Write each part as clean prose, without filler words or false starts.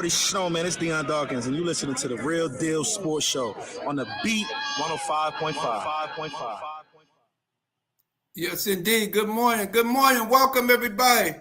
Show, man, it's Deion Dawkins, and you listening to the Real Deal Sports Show on the Beat 105.5. Yes, indeed. Good morning. Good morning. Welcome, everybody.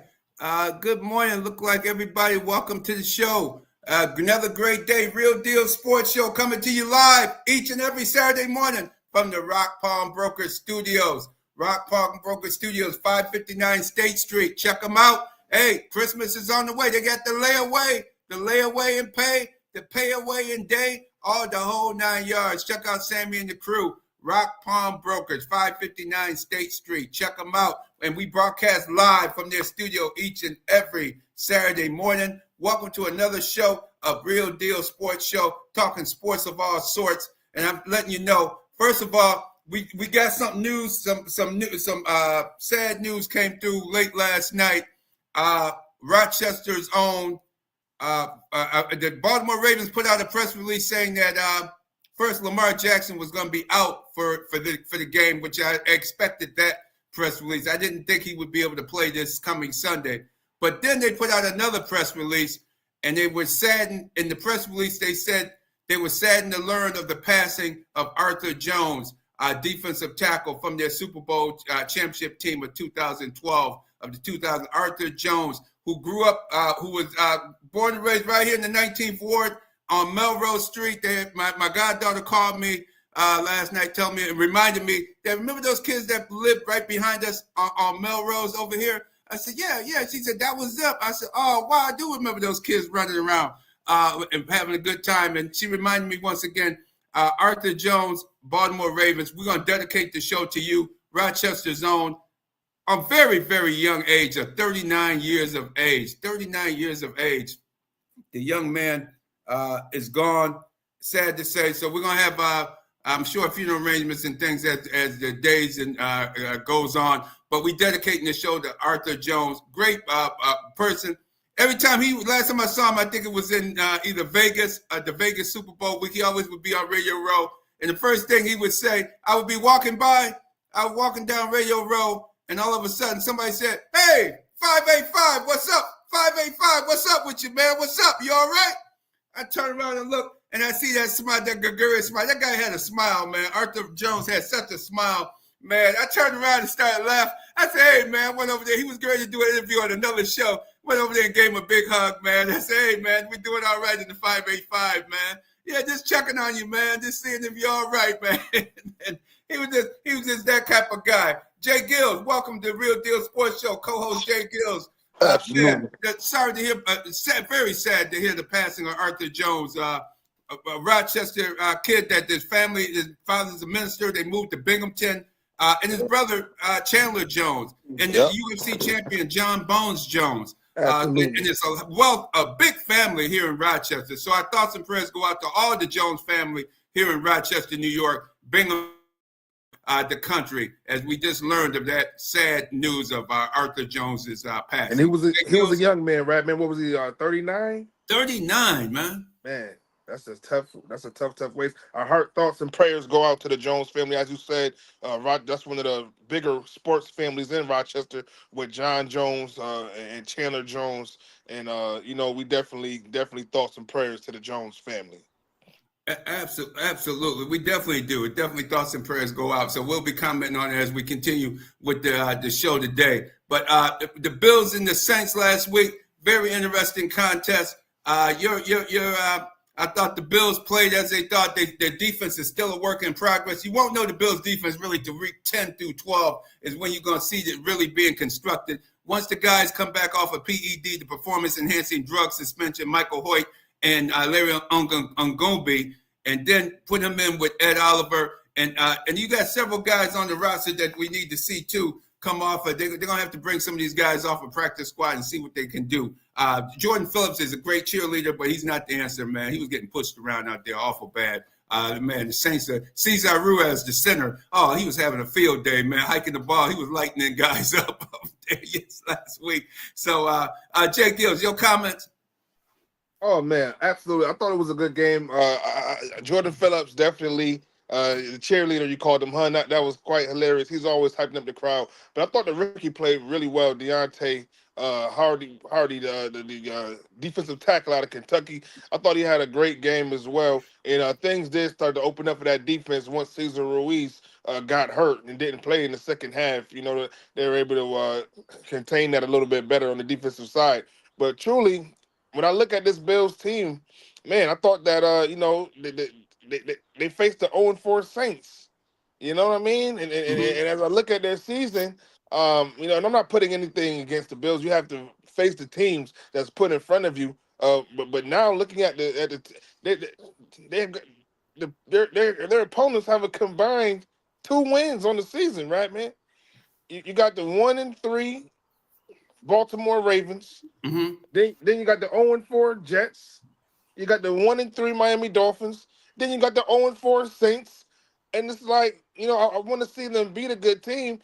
Good morning. Look like everybody. Welcome to the show. Another great day. Real Deal Sports Show coming to you live each and every Saturday morning from the Rock Palm Broker Studios. Rock Palm Broker Studios, 559 State Street. Check them out. Hey, Christmas is on the way. They got the layaway. The layaway and pay, the pay away and day, all the whole 9 yards. Check out Sammy and the crew. Rock Palm Brokers, 559 State Street. Check them out. And we broadcast live from their studio each and every Saturday morning. Welcome to another show of Real Deal Sports Show, talking sports of all sorts. And I'm letting you know, first of all, we got some news, some sad news came through late last night. Rochester's own the Baltimore Ravens put out a press release saying that first Lamar Jackson was going to be out for the game, which I expected that press release. I didn't think he would be able to play this coming Sunday. But then they put out another press release, and they were saddened. In the press release, they said they were saddened to learn of the passing of Arthur Jones, defensive tackle from their Super Bowl championship team of 2012, of the 2000. Arthur Jones, who grew up, who was born and raised right here in the 19th Ward on Melrose Street. My goddaughter called me last night, telling me and reminded me that, remember those kids that lived right behind us on Melrose over here? I said, yeah. She said, that was them. I said, oh, wow, I do remember those kids running around and having a good time. And she reminded me once again, Arthur Jones, Baltimore Ravens, we're going to dedicate the show to you, Rochester's own. A very, very young age of 39 years of age. 39 years of age. The young man is gone. Sad to say. So we're going to have, I'm sure, funeral arrangements and things as the days and goes on. But we dedicating the show to Arthur Jones. Great person. Every time last time I saw him, I think it was in either Vegas, the Vegas Super Bowl week. He always would be on Radio Row. And the first thing he would say, I would be walking down Radio Row, and all of a sudden, somebody said, hey, 585, what's up? 585, what's up with you, man? What's up? You all right? I turn around and look, and I see that smile, that gregarious smile. That guy had a smile, man. Arthur Jones had such a smile, man. I turned around and started laughing. I said, hey, man, I went over there. He was ready to do an interview on another show. Went over there and gave him a big hug, man. I said, hey, man, we're doing all right in the 585, man. Yeah, just checking on you, man. Just seeing if you're all right, man. And he was just that type of guy. J-GILLZ, welcome to Real Deal Sports Show, co-host J-GILLZ. Absolutely. Sorry to hear, very sad to hear the passing of Arthur Jones, a Rochester kid that his father's a minister. They moved to Binghamton, and his brother Chandler Jones, and the UFC champion John Bones Jones. And it's a big family here in Rochester. So our thoughts and prayers go out to all the Jones family here in Rochester, New York, Binghamton, the country, as we just learned of that sad news of Arthur Jones's passing. And he was a young man, right, man? What was he, 39? 39, man. Man, that's a tough way. Our heart, thoughts, and prayers go out to the Jones family. As you said, that's one of the bigger sports families in Rochester with John Jones and Chandler Jones. And, we definitely thoughts and prayers to the Jones family. Absolutely. We definitely do. It definitely thoughts and prayers go out. So we'll be commenting on it as we continue with the show today. But the Bills and the Saints last week, very interesting contest. I thought the Bills played as they thought. Their defense is still a work in progress. You won't know the Bills defense really till week 10 through 12 is when you're going to see it really being constructed. Once the guys come back off of PED, the performance-enhancing drug suspension, Michael Hoyt and Larry Ongombe, and then put him in with Ed Oliver. And you got several guys on the roster that we need to see, too, come off. They're going to have to bring some of these guys off a practice squad and see what they can do. Jordan Phillips is a great cheerleader, but he's not the answer, man. He was getting pushed around out there awful bad. Man, the Saints, Cesar Ruiz, the center, he was having a field day, man, hiking the ball. He was lightening guys up there last week. So, J-GILLZ, your comments? Oh man, absolutely. I thought it was a good game. Jordan Phillips definitely. The cheerleader you called him, huh? That was quite hilarious. He's always hyping up the crowd. But I thought the rookie played really well. Deontay Hardy, the defensive tackle out of Kentucky. I thought he had a great game as well. And things did start to open up for that defense once Cesar Ruiz got hurt and didn't play in the second half. You know, they were able to contain that a little bit better on the defensive side. But truly, when I look at this Bills team, man, I thought that they faced the 0-4 Saints. You know what I mean? And as I look at their season, and I'm not putting anything against the Bills. You have to face the teams that's put in front of you. But now looking at their opponents have a combined 2 wins on the season, right, man? You got the 1-3 Baltimore Ravens. Mm-hmm. Then you got the 0-4 Jets. You got the 1-3 Miami Dolphins. Then you got the 0-4 Saints. And it's like, I want to see them beat a good team.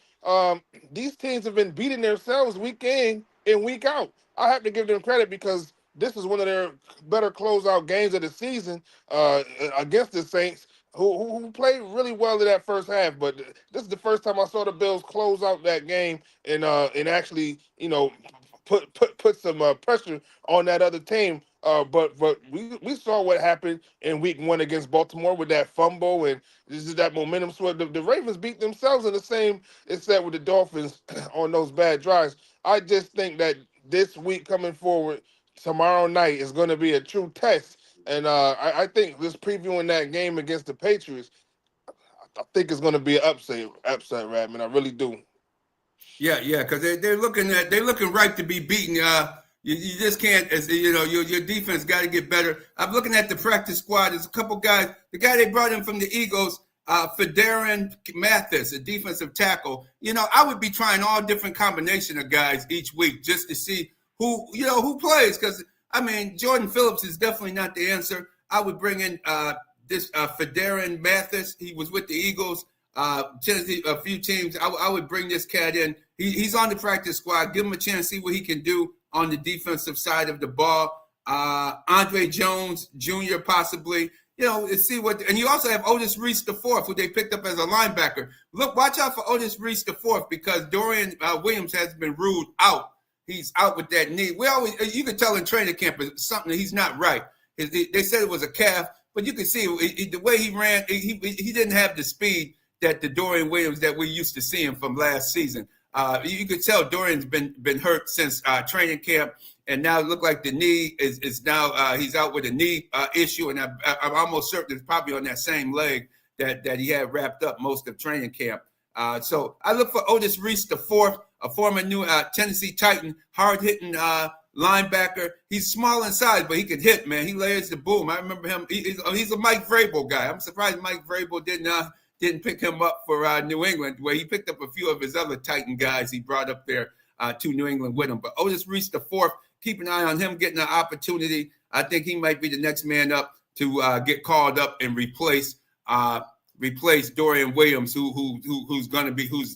These teams have been beating themselves week in and week out. I have to give them credit because this is one of their better closeout games of the season against the Saints, who played really well in that first half. But this is the first time I saw the Bills close out that game and actually, put some pressure on that other team. But we saw what happened in week 1 against Baltimore with that fumble, and this is that momentum swing. The Ravens beat themselves in the same except with the Dolphins on those bad drives. I just think that this week coming forward, tomorrow night is going to be a true test. And I think this previewing that game against the Patriots, I think it's going to be an upset, Radman. I really do. Yeah, because they're looking ripe to be beaten. You just can't, as your defense got to get better. I'm looking at the practice squad. There's a couple guys. The guy they brought in from the Eagles, Fedarian Mathis, a defensive tackle. I would be trying all different combination of guys each week just to see who plays. Because Jordan Phillips is definitely not the answer. I would bring in this Fedarian Mathis. He was with the Eagles. Tennessee, a few teams. I would bring this cat in. He's on the practice squad. Give him a chance, see what he can do on the defensive side of the ball. Andre Jones Jr. possibly. See what. And you also have Otis Reese IV, who they picked up as a linebacker. Look, watch out for Otis Reese IV because Dorian Williams has been ruled out. He's out with that knee. You can tell in training camp it's something that he's not right. They said it was a calf, but you can see the way he ran. He didn't have the speed that the Dorian Williams that we used to see him from last season. You could tell Dorian's been hurt since training camp, and now it looked like the knee is now he's out with a knee issue, and I'm almost certain it's probably on that same leg that he had wrapped up most of training camp. So I look for Otis Reese IV, a former new Tennessee Titan, hard-hitting linebacker. He's small in size, but he can hit, man. He layers the boom. I remember him. He's a Mike Vrabel guy. I'm surprised Mike Vrabel didn't pick him up for New England, where he picked up a few of his other Titan guys he brought up there to New England with him. But Otis Reese IV, keep an eye on him getting an opportunity. I think he might be the next man up to get called up and replace Dorian Williams, who's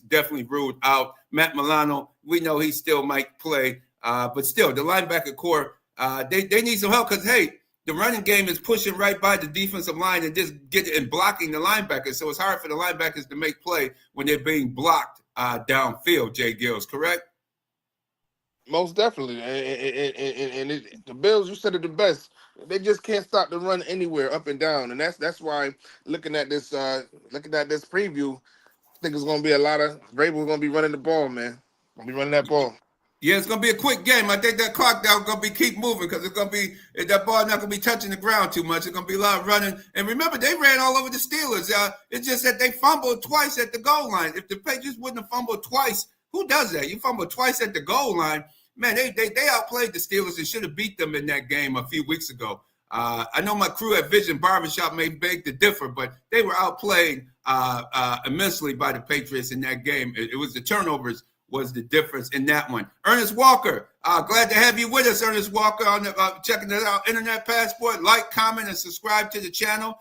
definitely ruled out. Matt Milano, we know he still might play, but still the linebacker core, they need some help because the running game is pushing right by the defensive line and just blocking the linebackers. So it's hard for the linebackers to make play when they're being blocked downfield, J-GILLZ, correct? Most definitely. And the Bills, you said it the best. They just can't stop the run anywhere, up and down. And that's why looking at this preview, I think it's going to be a lot of Vrabel's going to be running the ball, man. Going to be running that ball. Yeah, it's going to be a quick game. I think that clock now is going to be keep moving because it's going to be that ball not going to be touching the ground too much. It's going to be a lot of running. And remember, they ran all over the Steelers. It's just that they fumbled twice at the goal line. If the Patriots wouldn't have fumbled twice, who does that? You fumble twice at the goal line. Man, they outplayed the Steelers and should have beat them in that game a few weeks ago. I know my crew at Vision Barbershop may beg to differ, but they were outplayed immensely by the Patriots in that game. It was the turnovers was the difference in that one. Ernest Walker, glad to have you with us, Ernest Walker, on checking it out. Internet Passport, like, comment, and subscribe to the channel.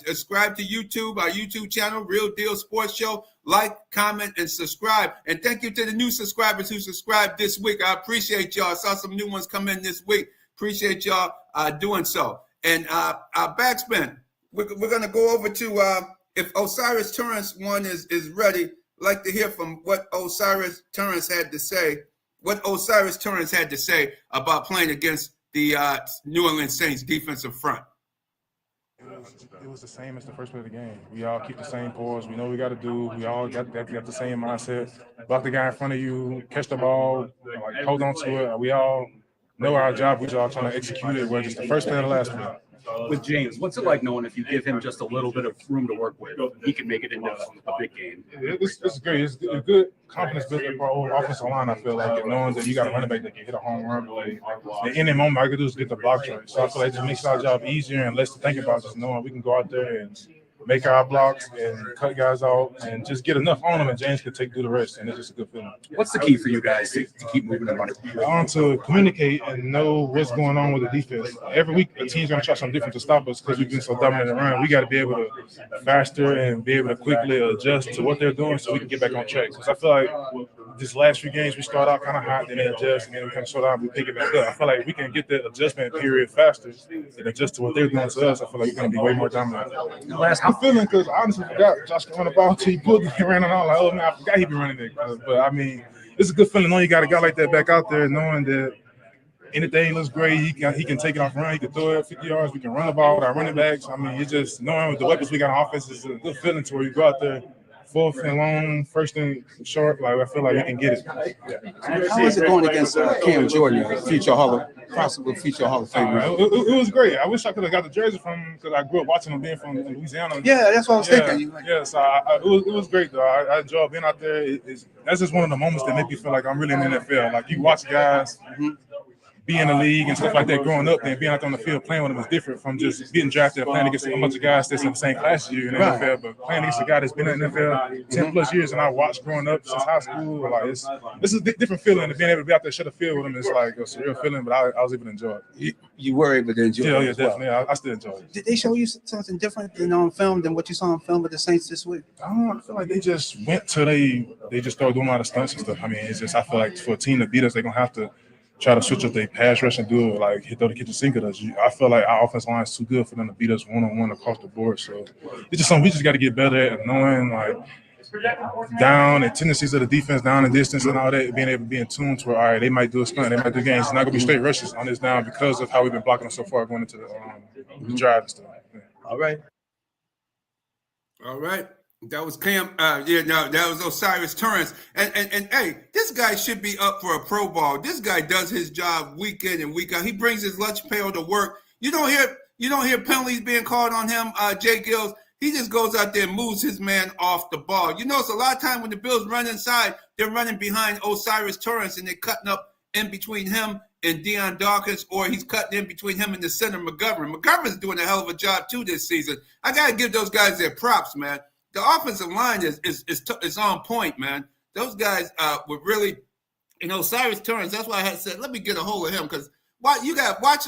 Subscribe to YouTube, our YouTube channel, Real Deal Sports Show. Like, comment, and subscribe. And thank you to the new subscribers who subscribed this week. I appreciate y'all. I saw some new ones come in this week. Appreciate y'all doing so. And BacSpin, we're going to go over to if Osiris Torrance one is ready. I'd like to hear from what Osiris Torrance had to say. What Osiris Torrance had to say about playing against the New Orleans Saints defensive front. It was the same as the first play of the game. We all keep the same pause. We know what we got to do. We all got the same mindset. Block the guy in front of you, catch the ball, like hold on to it. We all know our job. We all trying to execute it. Whether it's the first play or the last play. With James, what's it like knowing if you give him just a little bit of room to work with, he can make it into a big game? It's great. It's a good confidence builder for our whole offensive line. I feel like knowing that you got a running back that can hit a home run play. At any moment, all I can do is get the block right. So I feel like it just makes our job easier and less to think about. Just knowing we can go out there and make our blocks and cut guys out and just get enough on them, and James can do the rest. And it's just a good feeling. What's the key for you guys to keep moving them on? To communicate and know what's going on with the defense. Every week, a team's going to try something different to stop us because we've been so dominant around. We got to be able to faster and be able to quickly adjust to what they're doing so we can get back on track. Because I feel like this last few games, we start out kind of hot, then they adjust, and then we kind of slow down, we pick it back up. I feel like we can get that adjustment period faster and adjust to what they're doing to us. I feel like we're going to be way more dominant. I'm feeling because I honestly forgot Josh can run the ball until he pulled it and ran it on. Like, oh man, I forgot he'd be running it. But I mean, it's a good feeling knowing you got a guy like that back out there, knowing that anything looks great. He can take it off run. He can throw it 50 yards. We can run the ball with our running backs. I mean, it's just knowing with the weapons we got on offense is a good feeling to where you go out there. Fourth and long, first and short, like I feel like we can get it. How is it going against Cam Jordan, possible future Hall of Famer? It was great. I wish I could have got the jersey from him because I grew up watching him being from Louisiana. Yeah, that's what I was thinking. So it was great though. I enjoyed being out there. That's just one of the moments that make me feel like I'm really in the NFL. Like you watch guys be in the league and stuff like that growing up, and being out there on the field playing with them is different from just getting drafted and playing against a bunch of guys that's in the same class as you in the NFL. But playing against a guy that's been in the NFL 10 plus years and I watched growing up since high school, like it's a different feeling. And being able to be out there share the field with them is like a surreal feeling, but I was able to enjoy it. You were able to enjoy it? Yeah, definitely. I still enjoy it. Did they show you something different on film than what you saw on film with the Saints this week? I feel like they just went to they just started doing a lot of stunts and stuff. I mean, it's just I feel like for a team to beat us, they're gonna have to try to switch up their pass rush and do it like throw the kitchen sink at us. I feel like our offensive line is too good for them to beat us one-on-one across the board. So it's just something we just got to get better at, knowing like down and tendencies of the defense, down and distance and all that, being able to be in tune to where, all right, they might do a stunt, they might do games. It's not going to be straight rushes on this down because of how we've been blocking them so far going into the drive and stuff. Yeah. All right. That was Cam. That was Osiris Torrance. And hey, this guy should be up for a Pro Bowl. This guy does his job week in and week out. He brings his lunch pail to work. You don't hear penalties being called on him, J-GILLZ. He just goes out there and moves his man off the ball. You know, it's a lot of time when the Bills run inside, they're running behind Osiris Torrance and they're cutting up in between him and Deion Dawkins, or he's cutting in between him and the center McGovern. McGovern's doing a hell of a job too this season. I gotta give those guys their props, man. The offensive line is on point, man. Those guys were really, Osiris Torrance. That's why I had said, let me get a hold of him because watch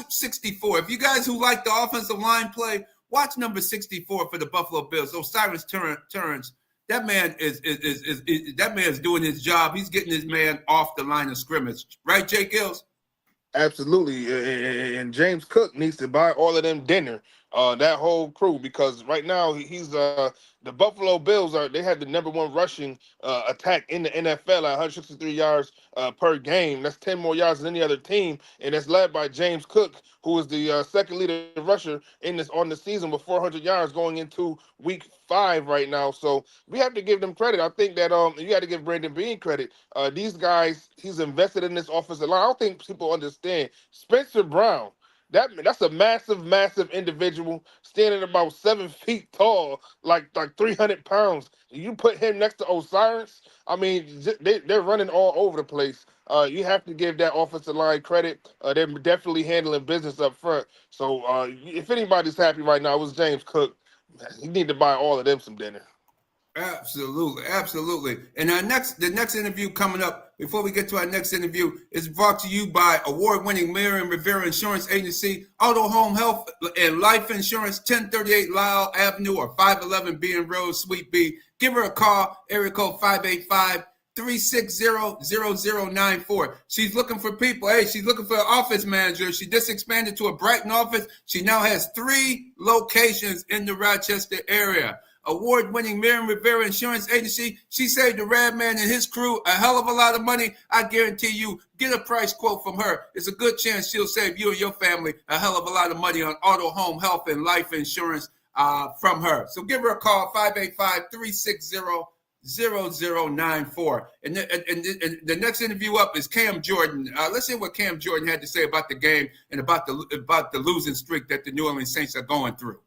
64. If you guys who like the offensive line play, watch number 64 for the Buffalo Bills. Osiris Torrance. That man is doing his job. He's getting his man off the line of scrimmage, right, J-GILLZ? Absolutely, and James Cook needs to buy all of them dinner. That whole crew, because right now he's the Buffalo Bills they had the number one rushing attack in the NFL at 163 yards per game. That's 10 more yards than any other team, and that's led by James Cook, who is the second leading rusher on the season with 400 yards going into week 5 right now. So we have to give them credit. I think that you got to give Brandon Beane credit. These guys, he's invested in this offensive line. I don't think people understand. Spencer Brown. That's a massive individual standing about 7 feet tall, like 300 pounds. You put him next to Osiris, I mean, they're running all over the place. You have to give that offensive line credit. They're definitely handling business up front. So if anybody's happy right now, it was James Cook. He need to buy all of them some dinner. Absolutely. And the next interview coming up, before we get to our next interview, is brought to you by award-winning Miriam Rivera Insurance Agency, Auto, Home, Health, and Life Insurance, 1038 Lyle Avenue or 511 Bean Road, Suite B. Give her a call, area code 585-3 855-360-0094. She's looking for people. Hey, she's looking for an office manager. She just expanded to a Brighton office. She now has 3 locations in the Rochester area. Award-winning Miriam Rivera Insurance Agency. She saved the Rad Man and his crew a hell of a lot of money. I guarantee you, get a price quote from her. It's a good chance she'll save you and your family a hell of a lot of money on auto, home, health, and life insurance from her. So give her a call, 585-360-0094. And the next interview up is Cam Jordan. Let's hear what Cam Jordan had to say about the game and about the losing streak that the New Orleans Saints are going through.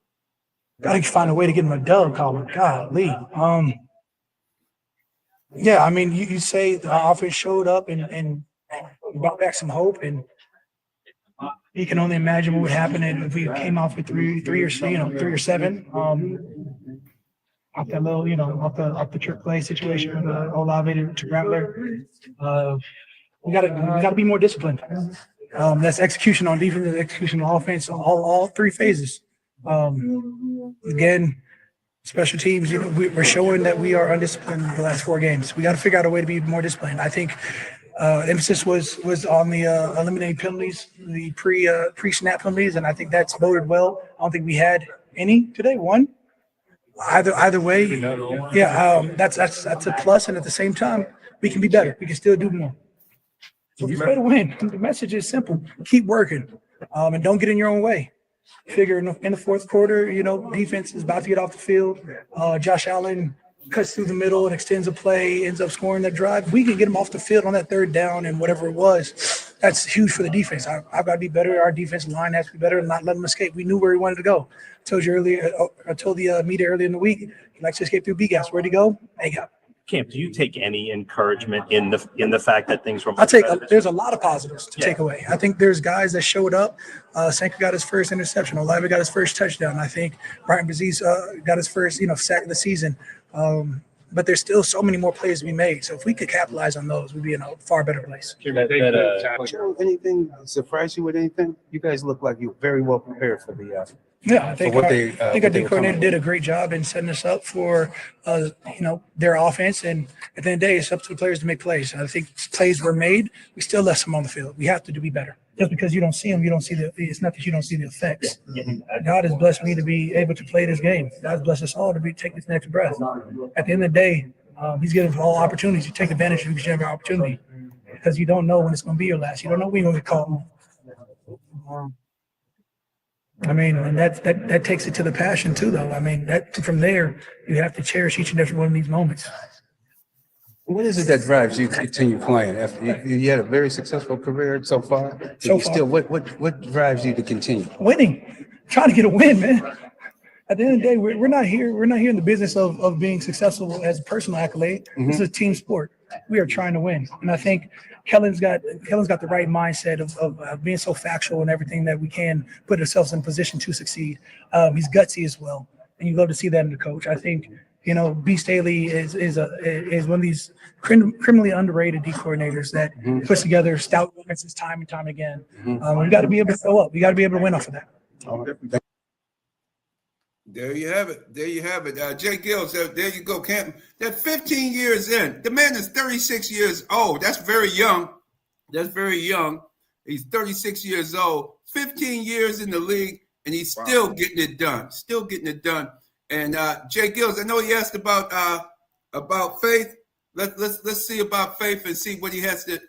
Got to find a way to get him a dub, Colin. Golly. Yeah, I mean, you say the offense showed up and brought back some hope, and you can only imagine what would happen if we came off with three or 7. Off that little, off the trick play situation with Olave to Rattler. We gotta be more disciplined. That's execution on defense, execution on offense, all 3 phases. Again, special teams, we're showing that we are undisciplined the last 4 games. We got to figure out a way to be more disciplined. I think emphasis was on the eliminating penalties, the pre-snap penalties, and I think that's boded well. I don't think we had any today. 1. Either way, yeah, that's a plus, and at the same time, we can be better. We can still do more. So we're ready to win. The message is simple: keep working, and don't get in your own way. Figure in the fourth quarter, defense is about to get off the field. Josh Allen cuts through the middle and extends a play, ends up scoring that drive. We can get him off the field on that 3rd down and whatever it was. That's huge for the defense. I've got to be better. Our defensive line has to be better and not let him escape. We knew where he wanted to go. I told the media earlier in the week, he likes to escape through B-gaps. Where'd he go? A-gap. Camp, do you take any encouragement in the fact that things were? There's a lot of positives to take away. I think there's guys that showed up. Sanka got his first interception. Olave got his first touchdown. I think Brian Baziz got his first, sack of the season. But there's still so many more plays to be made. So if we could capitalize on those, we'd be in a far better place. Anything surprise you with anything? You guys look like you're very well prepared for the. Yeah, I think our D coordinator did a great job in setting us up for, their offense. And at the end of the day, it's up to the players to make plays. And I think plays were made. We still left some on the field. We have to be better. Just because you don't see them, you don't see it's not that you don't see the effects. God has blessed me to be able to play this game. God's blessed us all to take this next breath. At the end of the day, He's given us all opportunities to take advantage of each and every opportunity, because you don't know when it's going to be your last. You don't know when you're going to get called. I mean, and that takes it to the passion too, though. I mean, that from there, you have to cherish each and every one of these moments. What is it that drives you to continue playing? After you had a very successful career so far. Still, what drives you to continue? Winning, trying to get a win, man. At the end of the day, we're not here. We're not here in the business of being successful as a personal accolade. Mm-hmm. This is a team sport. We are trying to win, and I think Kellen's got the right mindset of being so factual and everything that we can put ourselves in a position to succeed. He's gutsy as well, and you love to see that in the coach. I think B. Staley is one of these criminally underrated D coordinators that puts together stout defenses time and time again. We got to be able to show up. We got to be able to win off of that. There you have it. J-GILLZ, there you go, Camp. That 15 years in, the man is 36 years old. That's very young. He's 36 years old, 15 years in the league, and he's still getting it done. And J-GILLZ, I know he asked about faith. Let's see about faith and see what he has to.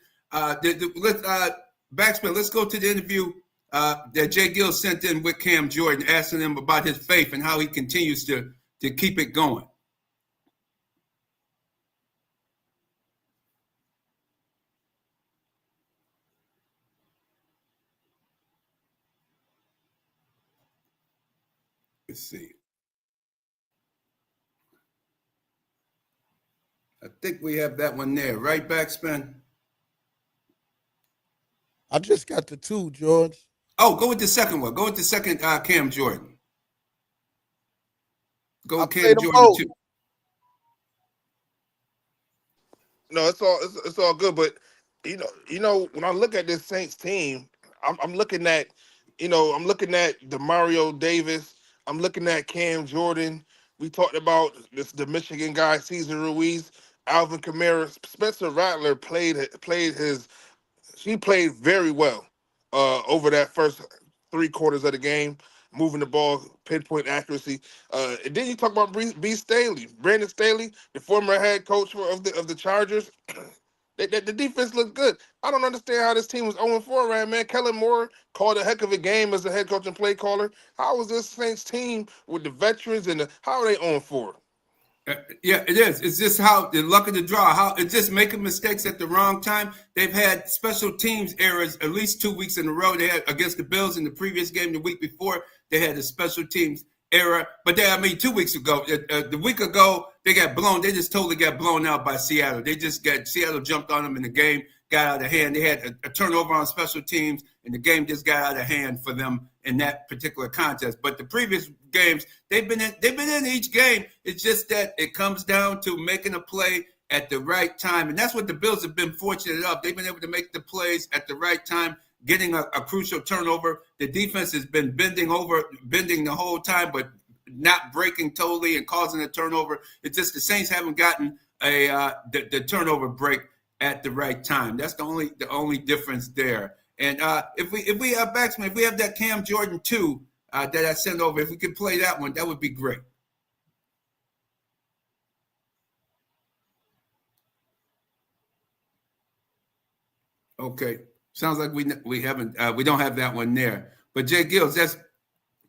BacSpin. Let's go to the interview that J-GILLZ sent in with Cam Jordan, asking him about his faith and how he continues to keep it going. Let's see. I think we have that one there, right, BacSpin? I just got the two, George. Oh, go with the second one. Go with the second Cam Jordan. Go with Cam Jordan too. No, it's all good. But when I look at this Saints team, I'm looking at DeMario Davis. I'm looking at Cam Jordan. We talked about the Michigan guy, Cesar Ruiz. Alvin Kamara, Spencer Rattler played very well over that first 3 quarters of the game, moving the ball, pinpoint accuracy. And then you talk about B. Staley, Brandon Staley, the former head coach of the Chargers. The defense looked good. I don't understand how this team was 0-4, right, man. Kellen Moore called a heck of a game as a head coach and play caller. How was this Saints team with the veterans how are they 0-4? Yeah, it is. It's just how the luck of the draw. How it's just making mistakes at the wrong time. They've had special teams errors at least 2 weeks in a row. They had against the Bills in the previous game. The week before, they had a special teams error. But 2 weeks ago, the week ago, they got blown. They just totally got blown out by Seattle. Seattle jumped on them in the game, got out of hand. They had a turnover on special teams, and the game just got out of hand for them in that particular contest. But the previous games, they've been in each game. It's just that it comes down to making a play at the right time. And that's what the Bills have been fortunate of. They've been able to make the plays at the right time, getting a crucial turnover. The defense has been bending the whole time, but not breaking totally and causing a turnover. It's just the Saints haven't gotten the turnover break at the right time. That's the only difference there. And if we have BacSpin, if we have that Cam Jordan 2 that I sent over, if we could play that one, that would be great. Okay, sounds like we don't have that one there. But J-GILLZ,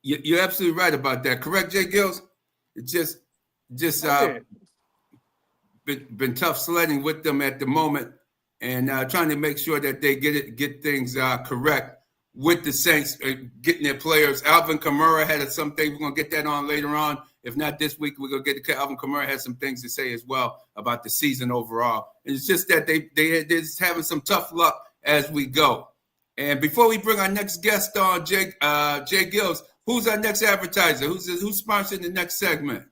you're absolutely right about that. Correct, J-GILLZ? It's just been tough sledding with them at the moment, and trying to make sure that they get things correct with the Saints, getting their players. Alvin Kamara had something. We're gonna get that on later on. If not this week, we're gonna get Alvin Kamara has some things to say as well about the season overall. And it's just that they're just having some tough luck as we go. And before we bring our next guest on, J-GILLZ, who's our next advertiser? Who's sponsoring the next segment?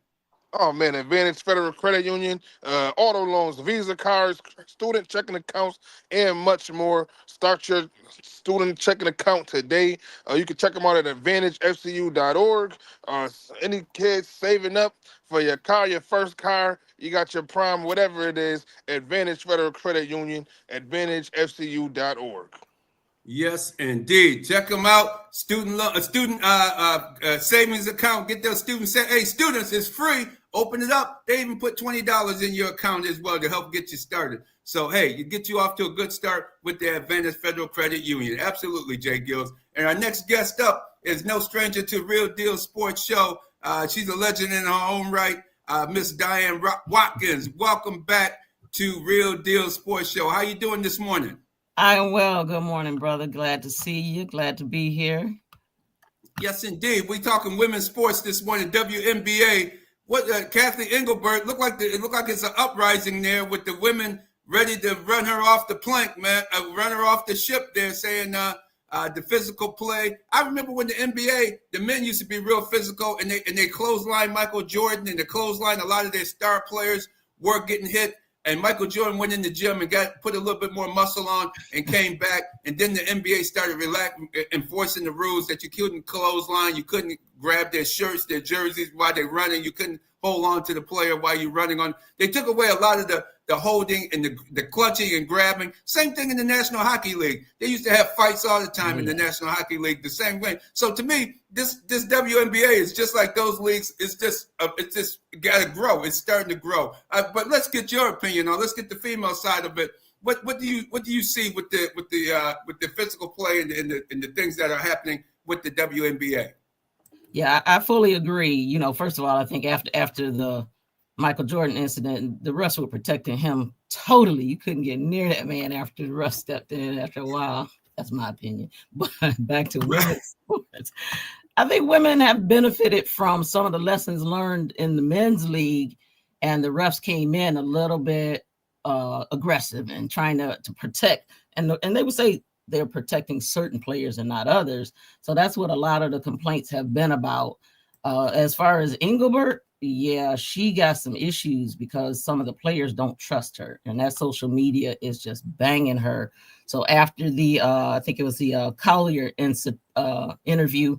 Oh, man, Advantage Federal Credit Union, auto loans, Visa cards, student checking accounts, and much more. Start your student checking account today. You can check them out at AdvantageFCU.org. Any kids saving up for your car, your first car, you got your prime, whatever it is, Advantage Federal Credit Union, AdvantageFCU.org. Yes, indeed. Check them out. Student savings account. Get those students. Hey, students, it's free. Open it up. They even put $20 in your account as well to help get you started. So, hey, you get you off to a good start with the Advantage Federal Credit Union. Absolutely, J-GILLZ. And our next guest up is no stranger to Real Deal Sports Show. She's a legend in her own right, Miss Diane Watkins. Welcome back to Real Deal Sports Show. How you doing this morning? I'm well. Good morning, brother. Glad to see you. Glad to be here. Yes, indeed. We talking women's sports this morning. WNBA. What Kathleen Engelbert looked like it's an uprising there with the women ready to run her off the plank, man. Run her off the ship there, saying the physical play. I remember when the NBA, the men used to be real physical, and they clothesline Michael Jordan, and the clothesline a lot of their star players were getting hit. And Michael Jordan went in the gym and put a little bit more muscle on and came back. And then the NBA started enforcing the rules that you couldn't clothesline, you couldn't grab their shirts, their jerseys while they're running, you couldn't hold on to the player while you're running on. They took away a lot of the holding and the clutching and grabbing. Same thing in the National Hockey League. They used to have fights all the time in the National Hockey League the same way. So to me, this WNBA is just like those leagues. It's just got to grow. It's starting to grow. But let's get your opinion on. Let's get the female side of it. What do you see with the physical play and the things that are happening with the WNBA? Yeah, I fully agree. You know, first of all, I think after the Michael Jordan incident, the refs were protecting him totally. You couldn't get near that man after the refs stepped in after a while. That's my opinion. But back to women's sports. I think women have benefited from some of the lessons learned in the men's league, and the refs came in a little bit aggressive and trying to protect. And they would say they're protecting certain players and not others. So that's what a lot of the complaints have been about. As far as Engelbert, yeah, she got some issues because some of the players don't trust her, and that social media is just banging her. So after the, I think it was the Collier interview,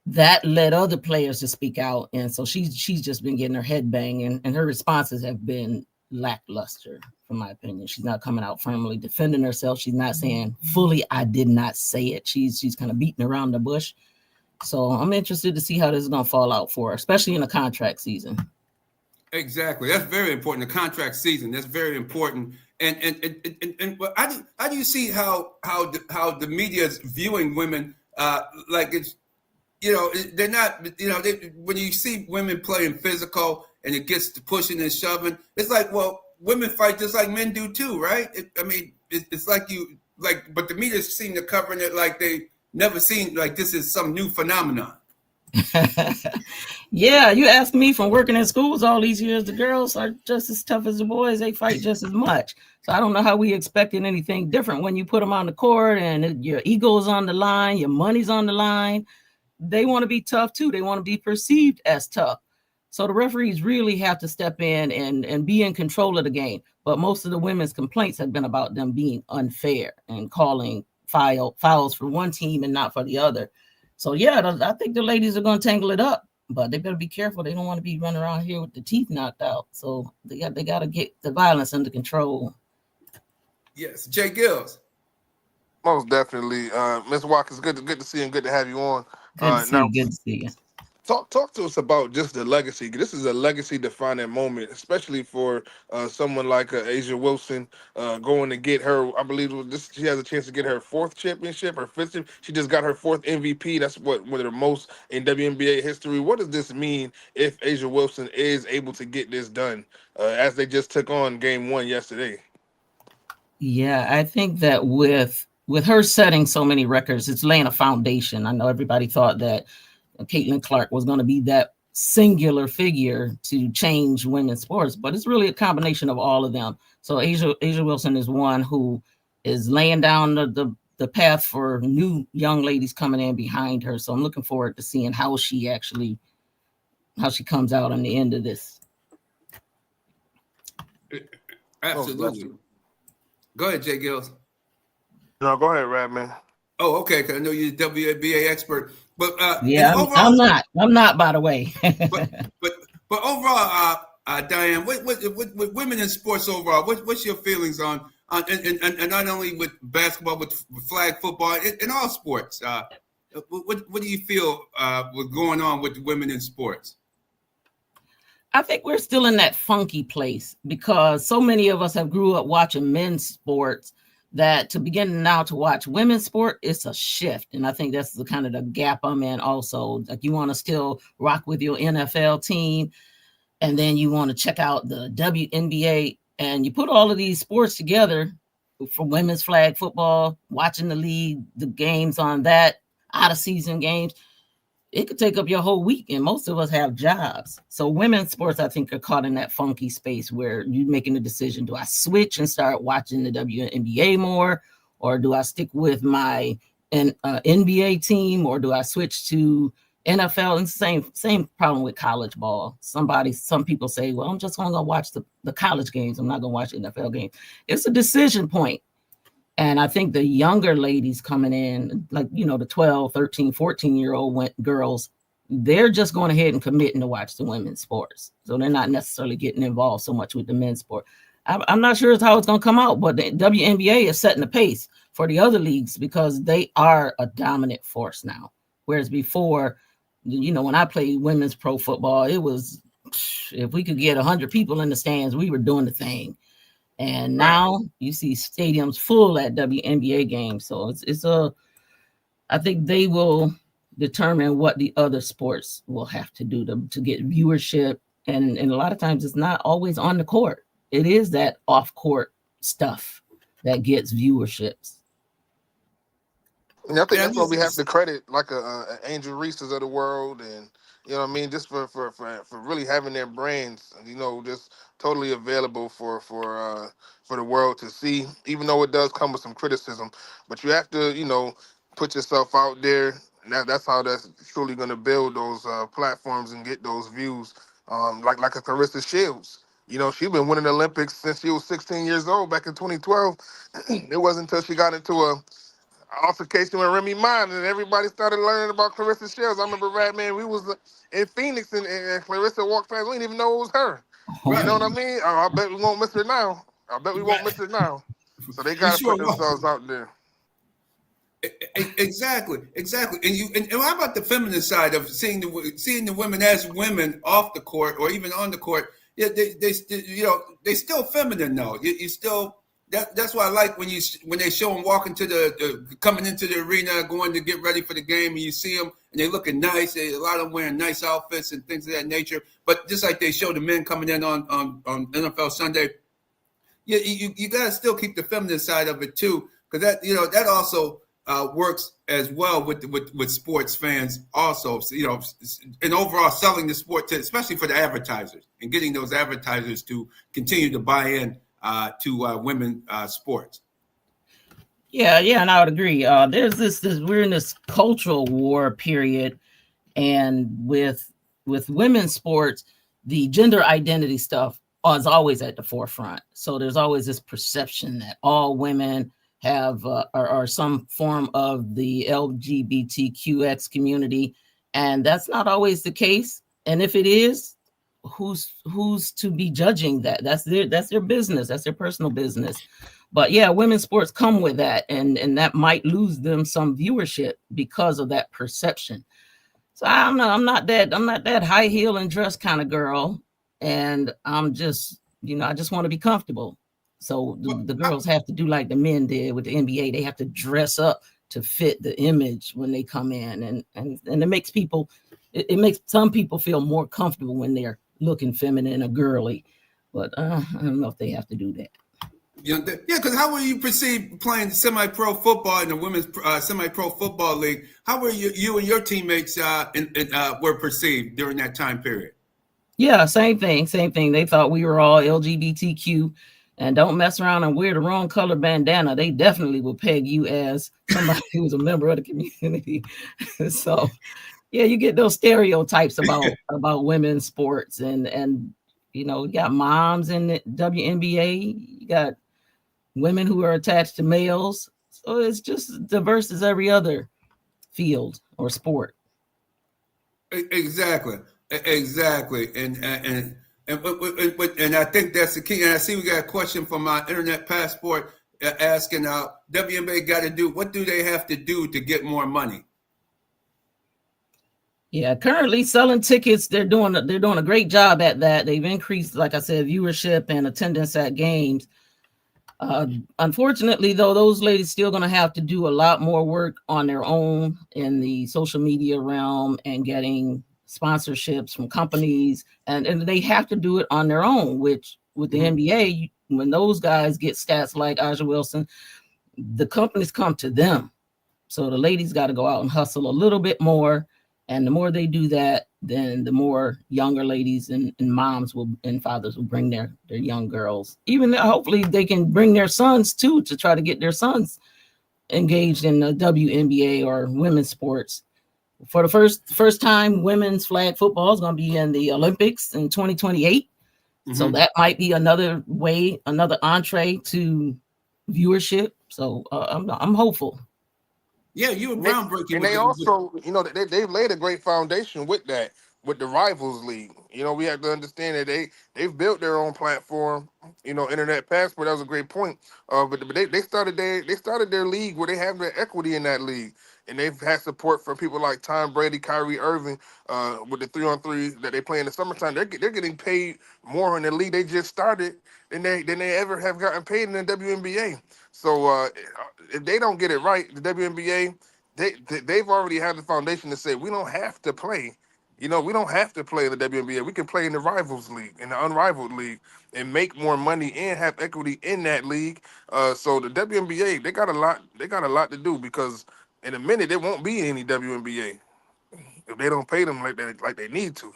that led other players to speak out, and so she's just been getting her head banged, and her responses have been lackluster, from my opinion. She's not coming out firmly defending herself. She's not saying fully, I did not say it. She's kind of beating around the bush. So I'm interested to see how this is going to fall out for her, especially in the contract season. Exactly. That's very important. The contract season. That's very important. And but how do you see how the media is viewing women? Like it's, they're not, when you see women playing physical and it gets to pushing and shoving, it's like, well, women fight just like men do too, right? It's like but the media seem to covering it like they never seen, like this is some new phenomenon. Yeah, you ask me, from working in schools all these years, the girls are just as tough as the boys. They fight just as much. So I don't know how we expected anything different when you put them on the court and your ego is on the line, your money's on the line. They want to be tough too. They want to be perceived as tough. So the referees really have to step in and be in control of the game. But most of the women's complaints have been about them being unfair and calling fouls for one team and not for the other. So yeah, I think the ladies are going to tangle it up, but they better be careful. They don't want to be running around here with the teeth knocked out. So they got to get the violence under control. Yes, J-GILLZ. Most definitely. Ms. Watkins, good to see you and good to have you on. Good to see you. Talk to us about just the legacy. This is a legacy-defining moment, especially for someone like Asia Wilson going to get her. I believe she has a chance to get her 4th championship, her 5th championship. She just got her 4th MVP. That's one of the most in WNBA history. What does this mean if Asia Wilson is able to get this done, as they just took on Game 1 yesterday? Yeah, I think that with her setting so many records, it's laying a foundation. I know everybody thought that Caitlin Clark was going to be that singular figure to change women's sports, but it's really a combination of all of them. So Asia Wilson is one who is laying down the path for new young ladies coming in behind her. So I'm looking forward to seeing how she comes out on the end of this. Absolutely. Go ahead, J-GILLZ. No, go ahead, Radman. Oh, okay. Because I know you're a WNBA expert, but yeah, I'm not, by the way. but overall, Diane, with women in sports overall, what's your feelings on and not only with basketball, but flag football, in all sports? What do you feel was going on with women in sports? I think we're still in that funky place because so many of us have grew up watching men's sports that to begin now to watch women's sport, it's a shift. And I think that's the kind of the gap I'm in also. Like you want to still rock with your NFL team, and then you want to check out the WNBA, and you put all of these sports together for women's flag football, watching the league, the games on that, out of season games. It could take up your whole week, and most of us have jobs. So women's sports, I think, are caught in that funky space where you're making the decision, do I switch and start watching the WNBA more, or do I stick with my NBA team, or do I switch to NFL? And same problem with college ball. Some people say, well, I'm just going to watch the college games. I'm not going to watch NFL games. It's a decision point. And I think the younger ladies coming in, like, the 12, 13, 14-year-old girls, they're just going ahead and committing to watch the women's sports. So they're not necessarily getting involved so much with the men's sport. I'm not sure how it's going to come out, but the WNBA is setting the pace for the other leagues because they are a dominant force now. Whereas before, when I played women's pro football, it was, if we could get 100 people in the stands, we were doing the thing. And now you see stadiums full at WNBA games. So I think they will determine what the other sports will have to do to get viewership. And a lot of times it's not always on the court. It is that off court stuff that gets viewerships. And I think that's why we have to credit like a Angel Reese's of the world, and just for really having their brands, just totally available for the world to see. Even though it does come with some criticism, but you have to put yourself out there. And that's how that's truly going to build those platforms and get those views. Like a Clarissa Shields. She's been winning the Olympics since she was 16 years old back in 2012. It wasn't until she got into a altercation with Remy Ma and everybody started learning about Clarissa Shields. I remember, Radman, we was in Phoenix and Clarissa walked past. We didn't even know it was her. You know what I mean? I bet we won't miss it now. I bet we won't miss it now. So they got to sure put themselves out there. Exactly. And how about the feminine side of seeing the women as women off the court or even on the court? Yeah, they still feminine though. You still that's why I like when they show them walking to the coming into the arena, going to get ready for the game, and you see them and they looking nice. A lot of them wearing nice outfits and things of that nature. But just like they show the men coming in on NFL Sunday, you got to still keep the feminine side of it too, because that also works as well with sports fans also, and overall selling the sport especially for the advertisers and getting those advertisers to continue to buy in to women sports. Yeah, and I would agree. There's this we're in this cultural war period, and with women's sports, the gender identity stuff is always at the forefront. So there's always this perception that all women have are some form of the LGBTQX community, and that's not always the case. And if it is, who's to be judging that? That's their business. That's their personal business. But yeah, women's sports come with that, and that might lose them some viewership because of that perception. So I don't know. I'm not that high heel and dress kind of girl, and I'm just I just want to be comfortable. So the girls have to do like the men did with the NBA. They have to dress up to fit the image when they come in, and it makes it makes some people feel more comfortable when they're looking feminine or girly. But I don't know if they have to do that. Yeah, because how were you perceived playing semi-pro football in the women's semi-pro football league? How were you and your teammates were perceived during that time period? Yeah, same thing. They thought we were all LGBTQ, and don't mess around and wear the wrong color bandana. They definitely will peg you as somebody who's a member of the community. So, yeah, you get those stereotypes about women's sports, and you got moms in the WNBA. You got women who are attached to males. So it's just diverse as every other field or sport. Exactly. And I think that's the key. And I see we got a question from my Internet Passport asking WNBA got to do, what do they have to do to get more money? Yeah, currently selling tickets, they're doing a great job at that. They've increased, like I said, viewership and attendance at games. Unfortunately, though, those ladies still going to have to do a lot more work on their own in the social media realm and getting sponsorships from companies, and they have to do it on their own, which with the NBA, when those guys get stats like Aja Wilson, the companies come to them. So the ladies got to go out and hustle a little bit more. And the more they do that, then the more younger ladies and moms and fathers will bring their young girls. Even hopefully they can bring their sons too, to try to get their sons engaged in the WNBA or women's sports. For the first time, women's flag football is going to be in the Olympics in 2028. Mm-hmm. So that might be another entree to viewership. So I'm hopeful. Yeah, you were groundbreaking. And they also, they've laid a great foundation with that, with the Rivals League. We have to understand that they've built their own platform. Internet Passport, that was a great point. But they started their league where they have their equity in that league, and they've had support from people like Tom Brady, Kyrie Irving, with the 3-on-3 that they play in the summertime. They're getting paid more in the league they just started than they ever have gotten paid in the WNBA. So if they don't get it right, the WNBA, they've already had the foundation to say we don't have to play. We don't have to play in the WNBA. We can play in the Rivals League, in the Unrivaled League, and make more money and have equity in that league. So the WNBA, they got a lot to do, because in a minute there won't be any WNBA if they don't pay them like they need to.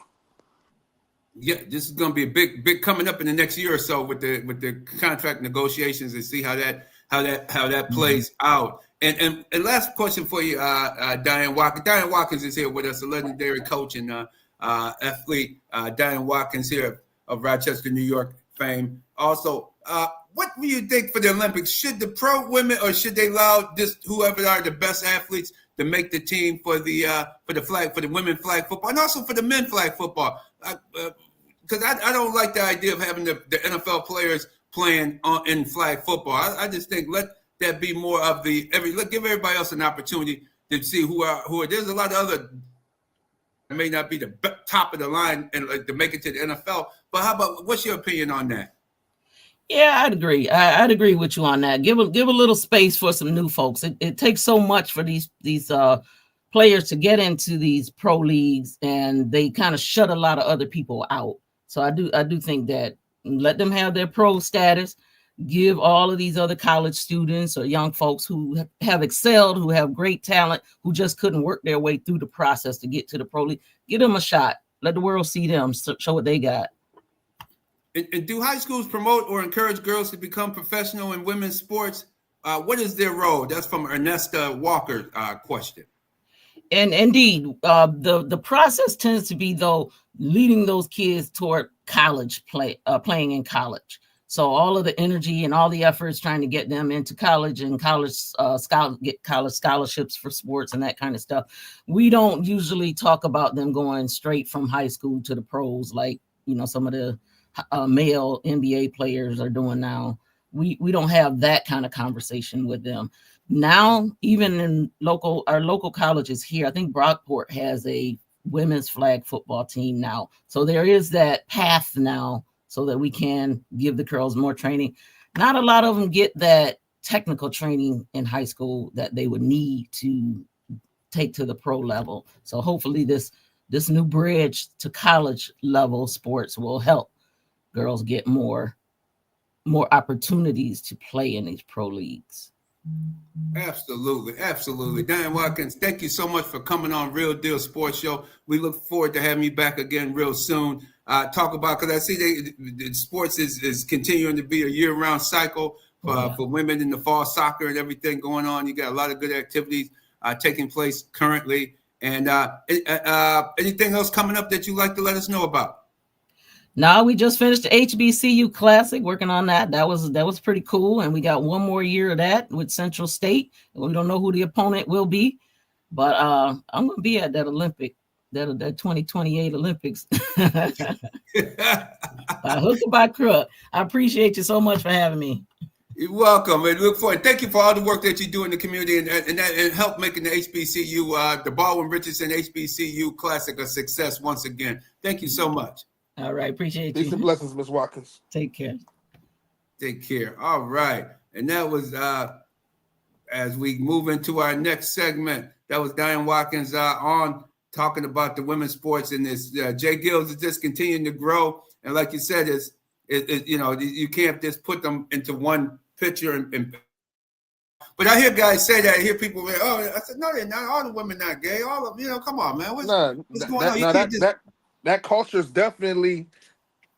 Yeah, this is going to be a big coming up in the next year or so with the contract negotiations, and see how that plays out. And last question for you, Diane Watkins. Diane Watkins is here with us, a legendary coach and athlete. Diane Watkins here of Rochester, New York fame. Also, what do you think for the Olympics? Should the pro women, or should they allow whoever are the best athletes to make the team for the women flag football, and also for the men flag football? because I don't like the idea of having the NFL players playing in flag football. I just think let that be more of give everybody else an opportunity to see who are. There's a lot of other that may not be the top of the line and to make it to the NFL. But what's your opinion on that? Yeah, I'd agree. I'd agree with you on that. Give a little space for some new folks. It takes so much for these players to get into these pro leagues, and they kind of shut a lot of other people out. So I do think that let them have their pro status. Give all of these other college students or young folks who have excelled, who have great talent, who just couldn't work their way through the process to get to the pro league, give them a shot. Let the world see them, show what they got. And do high schools promote or encourage girls to become professional in women's sports? What is their role? That's from Ernesta Walker question. And indeed, the process tends to be, though, leading those kids toward college playing in college. So all of the energy and all the efforts trying to get them into college and get college scholarships for sports and that kind of stuff. We don't usually talk about them going straight from high school to the pros like, some of the male NBA players are doing now. We don't have that kind of conversation with them. Now, even in our local colleges here, I think Brockport has a women's flag football team now. So there is that path now so that we can give the girls more training. Not a lot of them get that technical training in high school that they would need to take to the pro level. So hopefully this new bridge to college level sports will help girls get more opportunities to play in these pro leagues. Absolutely. Diane Watkins, thank you so much for coming on Real Deal Sports Show. We look forward to having you back again real soon. Talk about, because I see the sports is continuing to be a year-round cycle for women in the fall soccer and everything going on. You got a lot of good activities taking place currently. And anything else coming up that you'd like to let us know about? No, we just finished the HBCU Classic, working on that. That was pretty cool. And we got one more year of that with Central State. We don't know who the opponent will be, but I'm going to be at that Olympic, that 2028 Olympics. By hook or by crook. I appreciate you so much for having me. You're welcome. And look forward. Thank you for all the work that you do in the community and help making the HBCU, the Baldwin Richardson HBCU Classic a success once again. Thank you so much. All right. Appreciate Peace you. and blessings, Ms. Watkins. Take care. All right. And that was, as we move into our next segment, that was Diane Watkins on talking about the women's sports, and this J-GILLZ is just continuing to grow. And like you said, you can't just put them into one picture. But I hear guys say that. I hear people say, "Oh, I said no, they're not. All the women not gay. All of come on, man. What's going on? That culture is definitely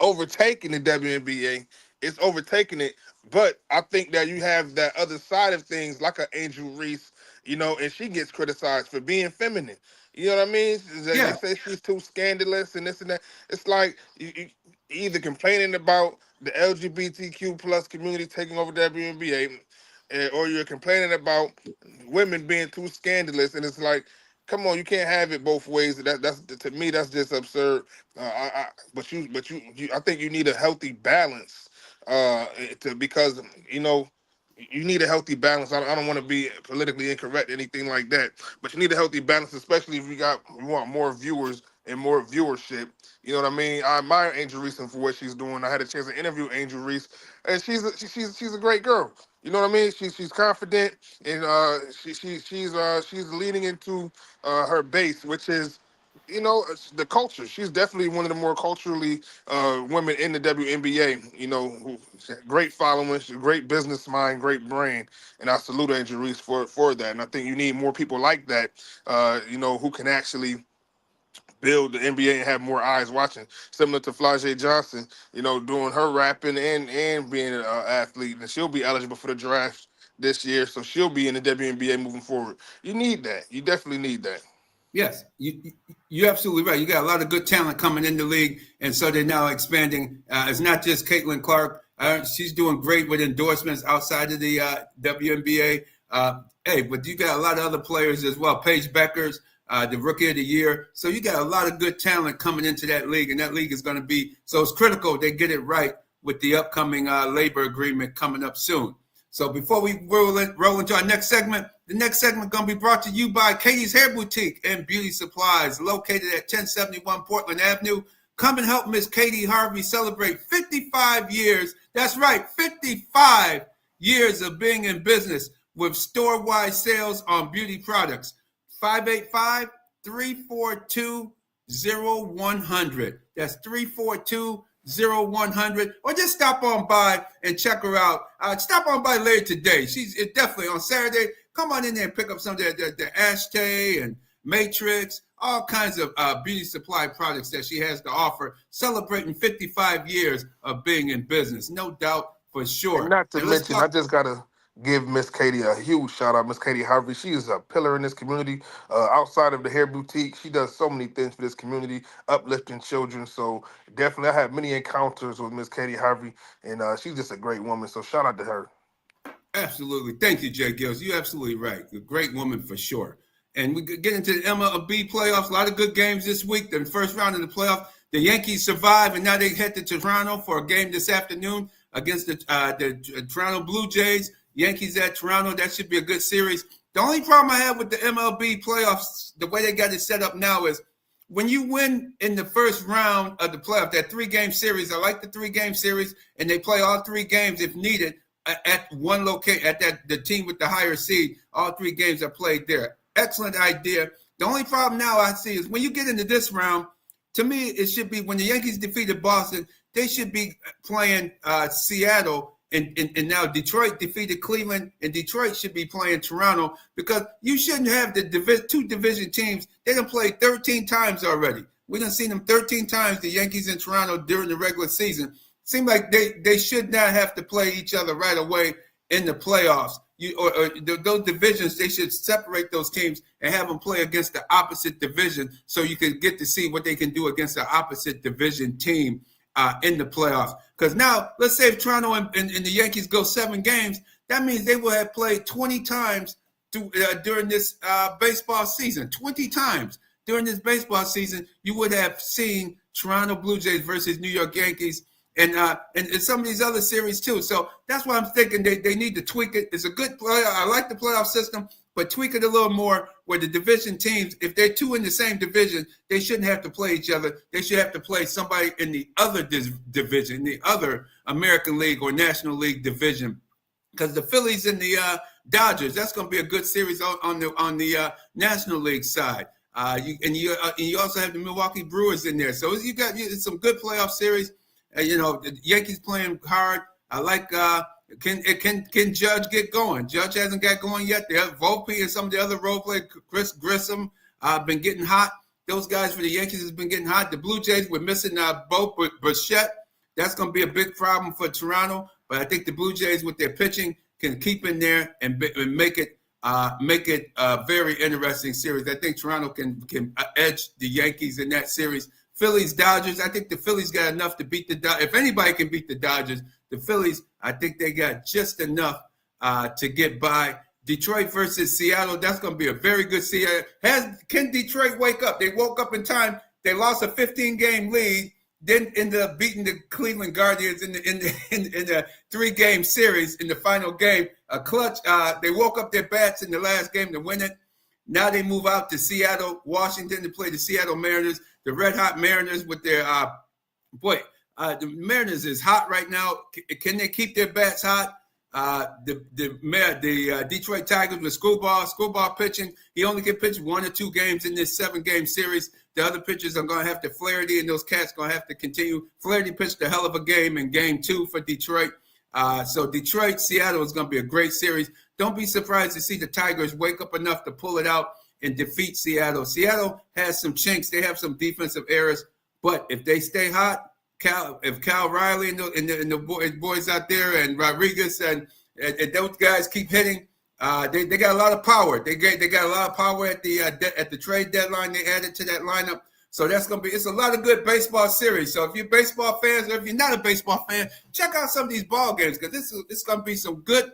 overtaking the WNBA. It's overtaking it. But I think that you have that other side of things, like an Angel Reese, and she gets criticized for being feminine. You know what I mean? They say she's too scandalous and this and that. It's like you either complaining about the LGBTQ plus community taking over the WNBA, or you're complaining about women being too scandalous, and it's like, come on, you can't have it both ways. That's to me, that's just absurd. But I think you need a healthy balance, because you need a healthy balance. I don't want to be politically incorrect, anything like that, but you need a healthy balance, especially if we want more viewers and more viewership. You know what I mean? I admire Angel Reese for what she's doing. I had a chance to interview Angel Reese, and she's a great girl. You know what I mean? She's confident, and she's leaning into her base, which is, the culture. She's definitely one of the more culturally women in the WNBA. Who great following, she's a great business mind, great brain, and I salute Angel Reese for that. And I think you need more people like that, who can actually build the NBA and have more eyes watching, similar to Flau'jae Johnson, doing her rapping and being an athlete, and she'll be eligible for the draft this year, so she'll be in the WNBA moving forward. You need that. You definitely need that. Yes, you're absolutely right. You got a lot of good talent coming in the league, and so they're now expanding. It's not just Caitlin Clark. She's doing great with endorsements outside of the WNBA. But you got a lot of other players as well. Paige Beckers, the Rookie of the Year. So you got a lot of good talent coming into that league, and that league is going to be so it's critical they get it right with the upcoming labor agreement coming up soon. So before we roll into our next segment, the next segment going to be brought to you by Katie's Hair Boutique and Beauty Supplies, located at 1071 Portland Avenue. Come and help Miss Katie Harvey celebrate 55 years. That's right, 55 years of being in business with store-wide sales on beauty products. 585-342-0100. That's 342-0100. Or just stop on by and check her out. Stop on by later today. She's definitely on Saturday. Come on in there and pick up some of the Ashtray and Matrix, all kinds of beauty supply products that she has to offer, celebrating 55 years of being in business. No doubt, for sure. And not to mention, I just got to give Miss Katie a huge shout out. Miss Katie Harvey, she is a pillar in this community. Outside of the hair boutique, she does so many things for this community, uplifting children. So definitely, I have many encounters with Miss Katie Harvey, and she's just a great woman. So shout out to her. Absolutely. Thank you, J-GILLZ. You're absolutely right. A great woman for sure. And we get into the MLB playoffs. A lot of good games this week. The first round of the playoff, the Yankees survive, and now they head to Toronto for a game this afternoon against the Toronto Blue Jays. Yankees at Toronto. That should be a good series. The only problem I have with the MLB playoffs, the way they got it set up now, is when you win in the first round of the playoff, that 3-game series. I like the 3-game series, and they play all 3 games if needed at one location, at the team with the higher seed. All 3 games are played there. Excellent idea. The only problem now I see is when you get into this round, to me, it should be when the Yankees defeated Boston, they should be playing Seattle, and now Detroit defeated Cleveland, and Detroit should be playing Toronto, because you shouldn't have the 2 division teams. They done played 13 times already. We done seen them 13 times, the Yankees and Toronto, during the regular season. Seems like they should not have to play each other right away in the playoffs. Those divisions, they should separate those teams and have them play against the opposite division, so you can get to see what they can do against the opposite division team in the playoffs. Because now, let's say if Toronto and the Yankees go 7 games, that means they will have played 20 times during this baseball season. 20 times during this baseball season, you would have seen Toronto Blue Jays versus New York Yankees, and some of these other series too. So that's why I'm thinking they need to tweak it. It's a good play. I like the playoff system, but tweak it a little more where the division teams, if they're 2 in the same division, they shouldn't have to play each other. They should have to play somebody in the other division, the other American League or National League division. Because the Phillies and the Dodgers, that's going to be a good series on the National League side. You also have the Milwaukee Brewers in there. So you got some good playoff series. The Yankees playing hard. I like can Judge get going? Judge hasn't got going yet. The Volpe and some of the other role players, Chris Grissom, been getting hot. Those guys for the Yankees has been getting hot. The Blue Jays were missing Bo Bichette. That's going to be a big problem for Toronto. But I think the Blue Jays with their pitching can keep in there and make it a very interesting series. I think Toronto can edge the Yankees in that series. Phillies, Dodgers, I think the Phillies got enough to beat the Dodgers. If anybody can beat the Dodgers, the Phillies, I think they got just enough to get by. Detroit versus Seattle, that's going to be a very good series. Can Detroit wake up? They woke up in time. They lost a 15-game lead, then ended up beating the Cleveland Guardians in the 3-game series in the final game. A clutch. They woke up their bats in the last game to win it. Now they move out to Seattle, Washington to play the Seattle Mariners. The red-hot Mariners with their the Mariners is hot right now. Can they keep their bats hot? The Detroit Tigers with Screwball pitching. He only can pitch 1 or 2 games in this 7-game series. The other pitchers are going to have to Flaherty, and those cats going to have to continue. Flaherty pitched a hell of a game in Game 2 for Detroit. So Detroit, Seattle is going to be a great series. Don't be surprised to see the Tigers wake up enough to pull it out and defeat Seattle. Seattle has some chinks. They have some defensive errors. But if they stay hot, if Cal Riley and the boys out there and Rodriguez and those guys keep hitting, they got a lot of power. They got a lot of power at the trade deadline. They added to that lineup. So it's a lot of good baseball series. So if you're baseball fans or if you're not a baseball fan, check out some of these ball games because it's going to be some good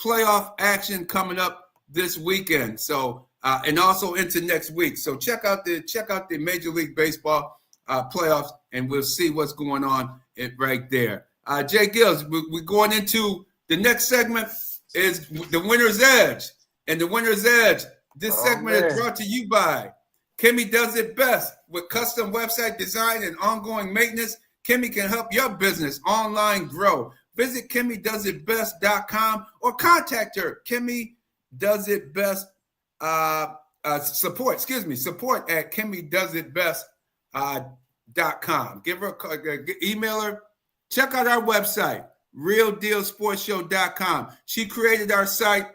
playoff action coming up this weekend. So and also into next week. So check out the Major League Baseball playoffs, and we'll see what's going on right there. J-GILLZ, we're going into the next segment is the winner's edge. And the winner's edge, this segment is brought to you by Kimmy Does It Best. With custom website design and ongoing maintenance, Kimmy can help your business online grow. Visit KimmyDoesItBest.com or contact her. Kimmy Does It Best support at KimmyDoesItBest.com. Give her a call, email her. Check out our website, RealDealSportsShow.com. She created our site,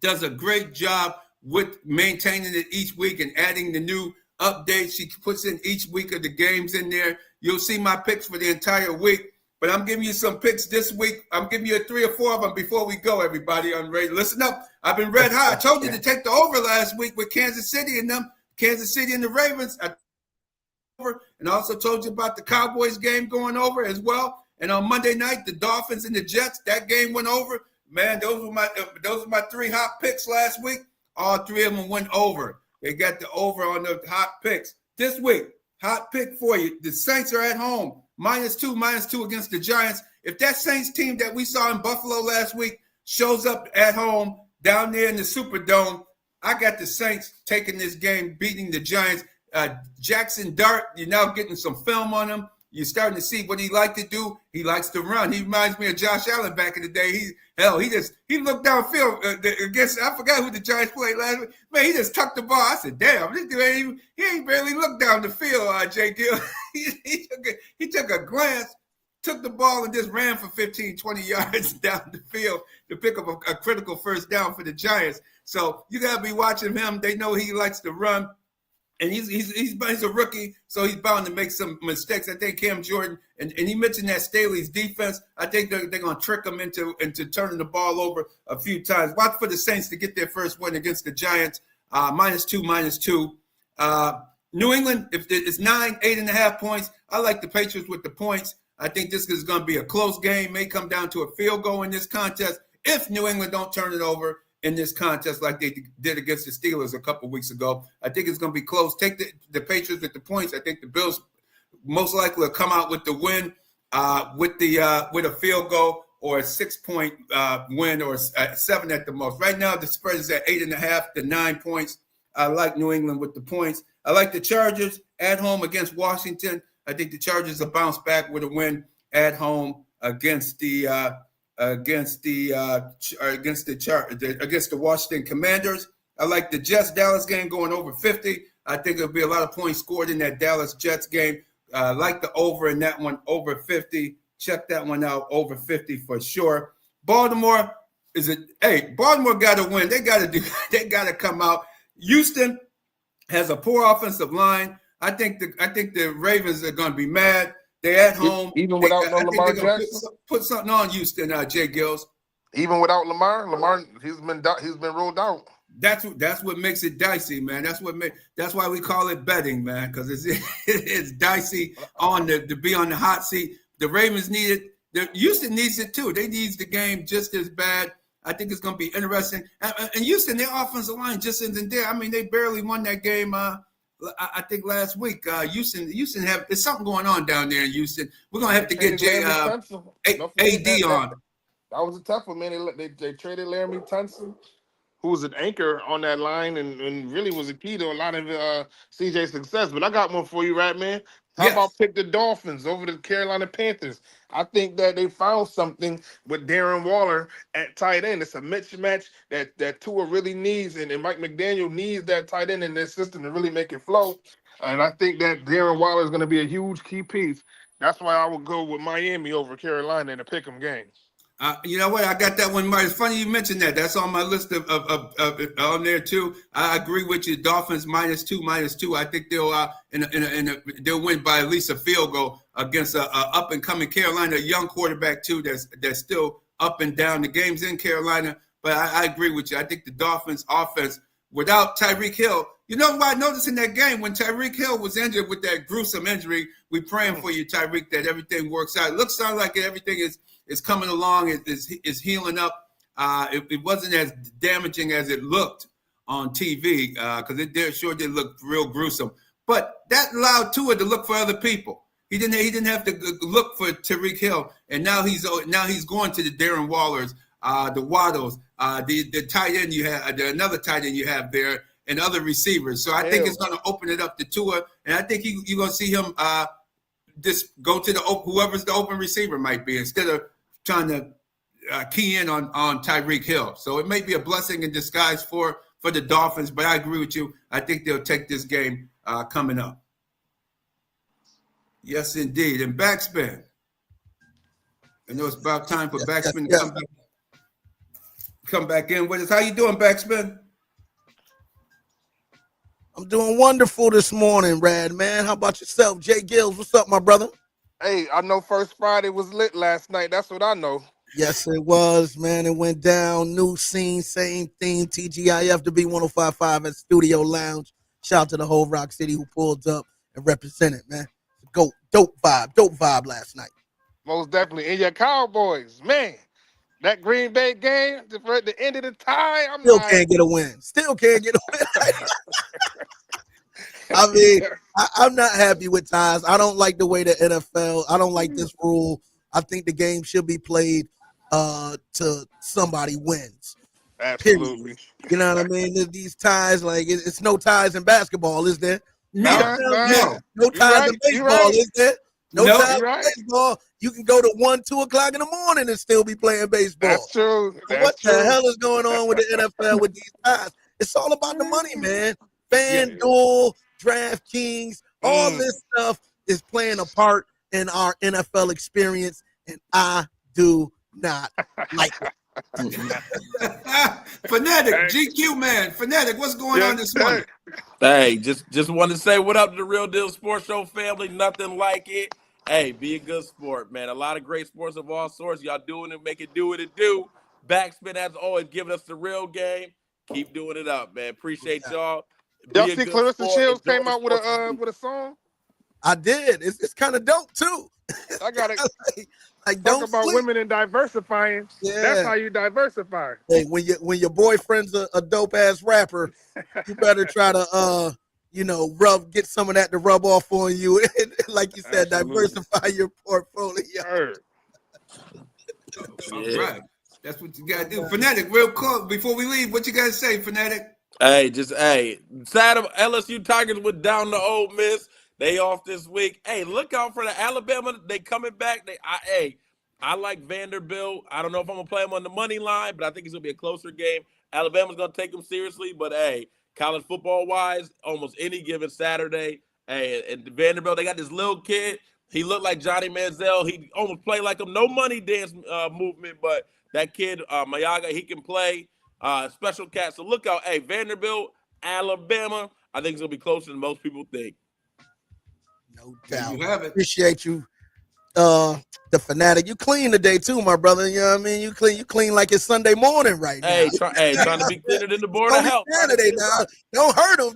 does a great job with maintaining it each week and adding the new updates. She puts in each week of the games in there. You'll see my picks for the entire week, but I'm giving you some picks this week. I'm giving you 3 or 4 of them before we go, everybody. I'm ready. Listen up. I've been red hot. I told you to take the over last week with Kansas City and them, Kansas City and the Ravens. And I also told you about the Cowboys game going over as well. And on Monday night, the Dolphins and the Jets, that game went over. Man, those were my 3 hot picks last week. All 3 of them went over. They got the over on the hot picks. This week, hot pick for you. The Saints are at home. -2 against the Giants. If that Saints team that we saw in Buffalo last week shows up at home down there in the Superdome, I got the Saints taking this game, beating the Giants. Jackson Dart, you're now getting some film on him. You're starting to see what he likes to do. He likes to run. He reminds me of Josh Allen back in the day. He looked downfield against, I forgot who the Giants played last week. Man, he just tucked the ball. I said, damn, this dude he ain't barely looked down the field, J-GILLZ. he took a glance, took the ball, and just ran for 15, 20 yards down the field to pick up a critical first down for the Giants. So you got to be watching him. They know he likes to run. And he's a rookie, so he's bound to make some mistakes. I think Cam Jordan, and he mentioned that Staley's defense, I think they're going to trick him into turning the ball over a few times. Watch for the Saints to get their first win against the Giants, -2. New England, if it's 8.5 points, I like the Patriots with the points. I think this is going to be a close game, may come down to a field goal in this contest if New England don't turn it over in this contest like they did against the Steelers a couple weeks ago. I think it's going to be close. Take the Patriots with the points. I think the Bills most likely will come out with the win with a field goal or a 6-point win or 7 at the most. Right now, the spread is at 8.5 to 9 points. I like New England with the points. I like the Chargers at home against Washington. I think the Chargers will bounce back with a win at home against the Washington Commanders. I like the Jets-Dallas game going over 50. I think there'll be a lot of points scored in that Dallas-Jets game. I like the over in that one, over 50. Check that one out, over 50 for sure. Baltimore Baltimore got to win. They got to come out. Houston has a poor offensive line. I think the Ravens are going to be mad. They're at home. Even without Lamar Jackson? Put something on Houston, J-GILLZ. Even without Lamar, he's been ruled out. That's what makes it dicey, man. That's why we call it betting, man, because it's dicey to be on the hot seat. The Ravens need it. Houston needs it too. They need the game just as bad. I think it's going to be interesting. And Houston, their offensive line just isn't there. I mean, they barely won that game. I think last week, Houston there's something going on down there in Houston. We're gonna have to get AD on. That was a tough one, man. They traded Laramie Tunsil, who was an anchor on that line and really was a key to a lot of CJ's success. But I got one for you, right, man? How about pick the Dolphins over the Carolina Panthers? I think that they found something with Darren Waller at tight end. It's a mismatch that Tua really needs, and Mike McDaniel needs that tight end in their system to really make it flow. And I think that Darren Waller is going to be a huge key piece. That's why I would go with Miami over Carolina in a pick'em game. You know what? I got that one. It's funny you mentioned that. That's on my list of on there too. I agree with you. Dolphins -2. I think they'll win by at least a field goal against a up and coming Carolina, a young quarterback too. That's still up and down. The game's in Carolina, but I agree with you. I think the Dolphins offense without Tyreek Hill. You know what I noticed in that game when Tyreek Hill was injured with that gruesome injury? We praying for you, Tyreek, that everything works out. It sounds like everything is coming along, is healing up. It wasn't as damaging as it looked on TV because it sure did look real gruesome. But that allowed Tua to look for other people. He didn't have to look for Tyreek Hill, and now he's going to the Darren Wallers, the Waddles, the tight end you have, another tight end you have there, and other receivers. So I think it's going to open it up to Tua, and I think you're going to see him just go to whoever's the open receiver might be instead of trying to key in on Tyreek Hill. So it may be a blessing in disguise for the Dolphins, but I agree with you. I think they'll take this game coming up. Yes, indeed. And BacSpin. I know it's about time for BacSpin to come back in with us. How you doing, BacSpin? I'm doing wonderful this morning, Rad, man. How about yourself? J-GILLZ, what's up, my brother? Hey, I know First Friday was lit last night. That's what I know. Yes, it was, man. It went down. New scene, same theme. TGIF to be 105.5 at Studio Lounge. Shout out to the whole Rock City who pulled up and represented, man. Dope vibe last night. Most definitely. And your Cowboys, man. That Green Bay game, at the end of the tie, Still can't get a win. I mean, I'm not happy with ties. I don't like the way the NFL, I don't like this rule. I think the game should be played to somebody wins. Absolutely. Period. You know what I mean? These ties, like, it's no ties in basketball, is there? No ties in baseball, is there? No ties in right. baseball. You can go to 1-2 o'clock in the morning and still be playing baseball. That's true. What the hell is going on with the NFL with these ties? It's all about the money, man. FanDuel, DraftKings, all this stuff is playing a part in our NFL experience, and I do not like it. Fanatic, GQ man, Fanatic, what's going on this morning? Hey, just want to say what up to the Real Deal Sports Show family. Nothing like it. Hey, be a good sport, man. A lot of great sports of all sorts. Y'all doing it, make it do what it do. BacSpin, as always, giving us the real game. Keep doing it up, man. Appreciate y'all. Y'all see Clarissa Shields came out with a song? I did. It's kind of dope too. I got it. Like Talk don't about sleep. women and diversifying. Yeah. That's how you diversify. Hey, when your boyfriend's a dope ass rapper, you better try to get some of that to rub off on you. And like you said, diversify your portfolio. All right. That's what you gotta do. Fanatic, real quick, before we leave, what you gotta say, Fanatic? Hey, sad of LSU Tigers went down to Ole Miss. They off this week. Hey, look out for the Alabama. They coming back. I like Vanderbilt. I don't know if I'm gonna play them on the money line, but I think it's gonna be a closer game. Alabama's gonna take them seriously, but hey, college football wise, almost any given Saturday. Hey, and Vanderbilt, they got this little kid. He looked like Johnny Manziel. He almost played like him. No money dance movement, but that kid Mayaga, he can play. Special cat. So look out. Hey, Vanderbilt, Alabama. I think it's gonna be closer than most people think. No doubt. You have it. Appreciate you, the Fanatic. You clean today too, my brother. You know what I mean? You clean like it's Sunday morning right now. Trying to be cleaner than the Board of Health. Today now. Don't hurt him.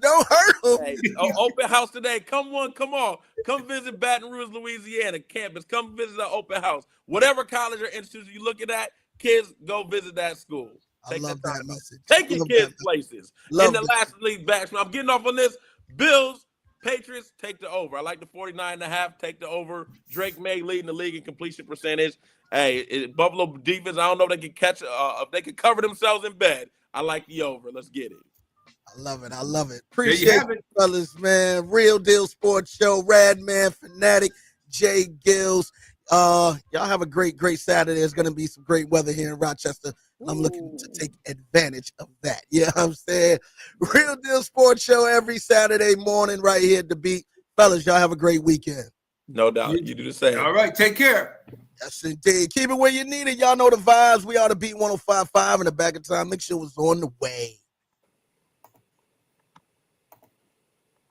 Hey, open house today. Come on. Come visit Baton Rouge, Louisiana campus. Come visit the open house. Whatever college or institution you're looking at, kids, go visit that school. I love that message. Take your kids places. In the last league back, I'm getting off on this. Bills, Patriots, take the over. I like the 49.5. Take the over. Drake May leading the league in completion percentage. Hey, Buffalo defense, I don't know if they can catch, if they can cover themselves in bed. I like the over. Let's get it. I love it. Appreciate it, fellas, man. Real Deal Sports Show. Radman, Fanatic, J-GILLZ. Y'all have a great Saturday. There's going to be some great weather here in Rochester. I'm looking to take advantage of that. You know what I'm saying? Real Deal Sports Show every Saturday morning right here at the Beat. Fellas, y'all have a great weekend. No doubt. You do the same. All right. Take care. Yes, indeed. Keep it where you need it. Y'all know the vibes. We are the Beat 105.5 in the back of time. Make sure it's on the way.